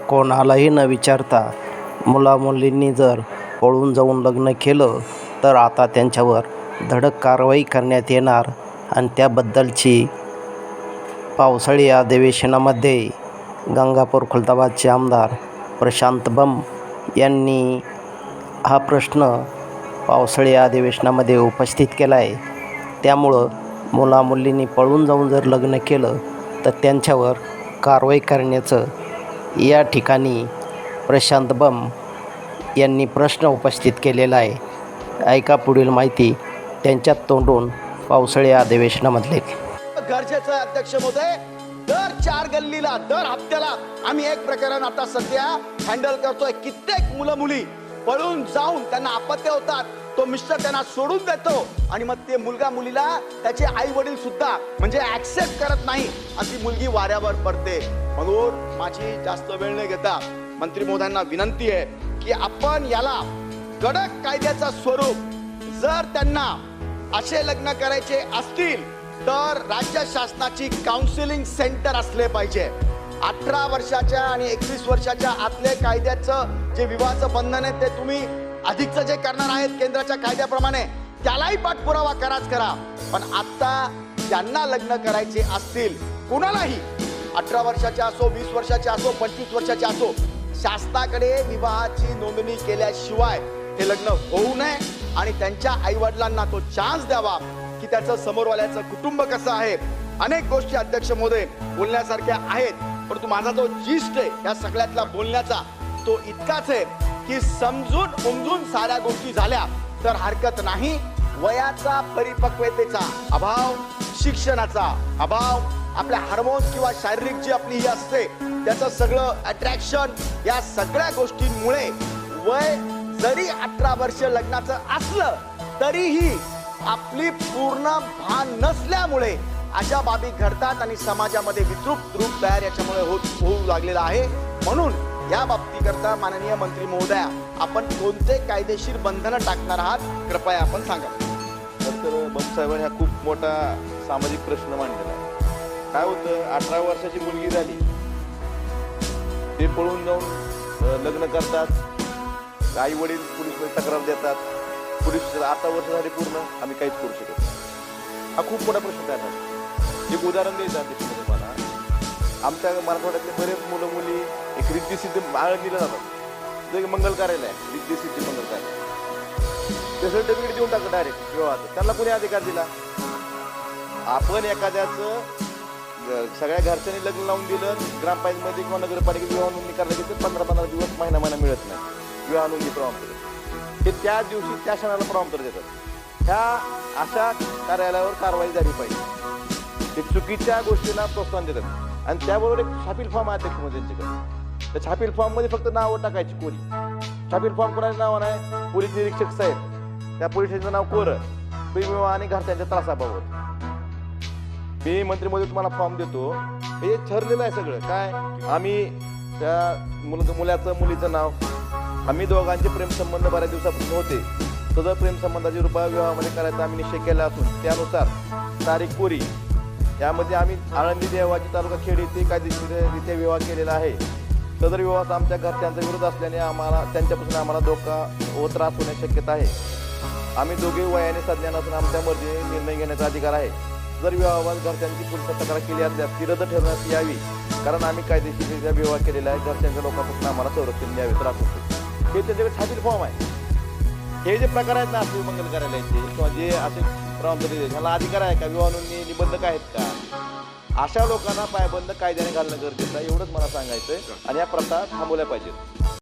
कोणालाही न विचारता मुलामुलींनी जर पळून जाऊन लग्न केलं तर आता त्यांच्यावर धडक कारवाई करण्यात येणार आणि त्याबद्दलची पावसाळी अधिवेशनामध्ये गंगापूर खुलताबादचे आमदार प्रशांत बंब यांनी हा प्रश्न पावसाळी अधिवेशनामध्ये उपस्थित केला आहे. त्यामुळं मुलामुलींनी पळून जाऊन जर लग्न केलं तर त्यांच्यावर कारवाई करण्याचं या ठिकाणी प्रशांत बंब यांनी प्रश्न उपस्थित केलेला आहे. ऐका पुढील माहिती त्यांच्याच तोंडून पावसाळी अधिवेशनामधले. गरजेचं अध्यक्ष महोदय, दर 4 गल्लीला दर हप्त्याला आम्ही एक प्रकरण आता सध्या हँडल करतोय. कित्येक मुलं मुली पळून जाऊन त्यांना अपत्य होतात, तो मिस्टर त्यांना सोडून देतो आणि मग ते मुलगा मुलीला त्याचे आई वडील सुद्धा म्हणजे ऍक्सेप्ट करत नाही आणि ती मुलगी वाऱ्यावर पडते. म्हणून माझी जास्त वेळ न घेता मंत्री महोदयांना विनंती आहे की आपण याला कडक कायद्याचा स्वरूप, जर त्यांना असे लग्न करायचे असतील तर राज्य शासनाची काउन्सिलिंग सेंटर असले पाहिजे. 18 वर्षाच्या आणि 21 वर्षाच्या आतले कायद्याचं जे विवाहाचं बंधन आहे ते तुम्ही अधिकचं जे करणार आहेत केंद्राच्या कायद्याप्रमाणे त्यालाही पाठपुरावा करा. पण आता ज्यांना लग्न करायचे असतील कुणालाही, 18 वर्षाचे असो, 20 वर्षाचे असो, 25 वर्षाचे असो, शासनाकडे विवाहाची नोंदणी केल्याशिवाय हे लग्न होऊ नये आणि त्यांच्या आईवडिलांना तो चान्स द्यावा की त्याचं समोरवाल्याचं कुटुंब कसं आहे. अनेक गोष्टी अध्यक्ष महोदय बोलण्यासारख्या आहेत, परंतु माझा जो जिस्ट आहे या सगळ्यातला बोलण्याचा तो इतकाच आहे की समजून उमजून साऱ्या गोष्टी झाल्या तर हरकत नाही. वयाचा परिपक्वतेचा अभाव, शिक्षणाचा अभाव, आपल्या हार्मोन्स किंवा शारीरिक जी आपली ही असते त्याचं सगळं अट्रॅक्शन, या सगळ्या गोष्टींमुळे वय जरी 18 वर्ष लग्नाचं असलं तरीही आपली पूर्ण भान नसल्यामुळे अशा बाबी घडतात आणि समाजामध्ये विद्रूप रूप तयार याच्यामुळे होऊ लागलेला आहे. म्हणून या बाबतीकरता माननीय मंत्री महोदया, आपण कोणते कायदेशीर बंधनं टाकणार आहात कृपया आपण सांगा. तर बंब साहेबांनी हा खूप मोठा सामाजिक प्रश्न मांडलेला आहे. काय होतं, 18 वर्षाची मुलगी झाली, ते पळून जाऊन लग्न करतात, आई वडील पोलीस तक्रार देतात, पोलीस 8 वर्ष झाली पूर्ण, आम्ही काहीच करू शकत नाही. हा खूप मोठा प्रश्न तयार झाला. एक उदाहरण द्यायचं आहे तुम्हाला. आमच्या मराठवाड्यातले बरेच मुलं मुली एक रिद्धी सिद्धी आळत दिलं जातात, जे मंगल कार्यालय आहे, रिद्धी सिद्धी मंगल कार्यालय, ते सर्टिफिकेट देऊन टाकलं डायरेक्ट विवाहाचं. त्यांना कोणी अधिकार दिला? आपण एखाद्याचं सगळ्या घरच्यांनी लग्न लावून दिलं, ग्रामपंचायतीमध्ये किंवा नगरपालिकेत विवाह नोंदणी करायला गेलं 15-15 दिवस, महिना मिळत नाही विवाह नोंदणी प्रमाणपत्र. ते त्या दिवशी त्या क्षणाला प्रमाणपत्र देतात. ह्या अशा कार्यालयावर कारवाई झाली पाहिजे. ते चुकीच्या गोष्टींना प्रोत्साहन देतात आणि त्याबरोबर एक छापील फॉर्म आहे अध्यक्ष त्यांच्याकडे. त्या छापील फॉर्ममध्ये फक्त नावं टाकायची कोणी. छापील फॉर्म कोणाचं नाव नाही, पोलीस निरीक्षक साहेब, त्या पोलीस स्टेशनचं नाव कोरं, प्रेमविवाह आणि घरच्यांच्या त्रासाबाबत. मी मंत्री महोदय तुम्हाला फॉर्म देतो, हे ठरलेलं आहे सगळं. काय, आम्ही त्या मुलाचं मुलीचं नाव, आम्ही दोघांचे प्रेमसंबंध बऱ्याच दिवसापासून होते, सदर प्रेमसंबंधाची रुपया विवाहामध्ये करायचा आम्ही निश्चय केला असून त्यानुसार तारीख पुरी, यामध्ये आम्ही आळंदी देवाची तालुका खेड येथे कायदेशीररित्या विवाह केलेला आहे. सदर विवाहाचा आमच्या घरच्यांचा विरोध असल्याने त्यांच्यापासून आम्हाला धोका व त्रास होण्याची शक्यता आहे. आम्ही दोघे वयाने सज्ञान असून आमच्या मर्जीने निर्णय घेण्याचा अधिकार आहे. जर विवाहाबाबत घरच्यांची पोलिसात तक्रार केली असल्यास ती रद्द ठरवण्यात यावी, कारण आम्ही कायदेशीररित्या विवाह केलेला आहे. घरच्यांच्या लोकांपासून आम्हाला संरक्षण द्यावे, त्रास होतो. हे त्याच्याकडे छापील फॉर्म आहे. हे जे प्रकार आहेत ना असं मंगल कार्यालयाचे किंवा जे असे प्रमाणपत्र, ह्याला अधिकार आहे का? विवाह नोंदणी निबंधक आहेत का? अशा लोकांना पायबंद कायद्याने घालणं गरजेचं आहे, एवढंच मला सांगायचं आहे. आणि या प्रथा थांबवल्या पाहिजेत.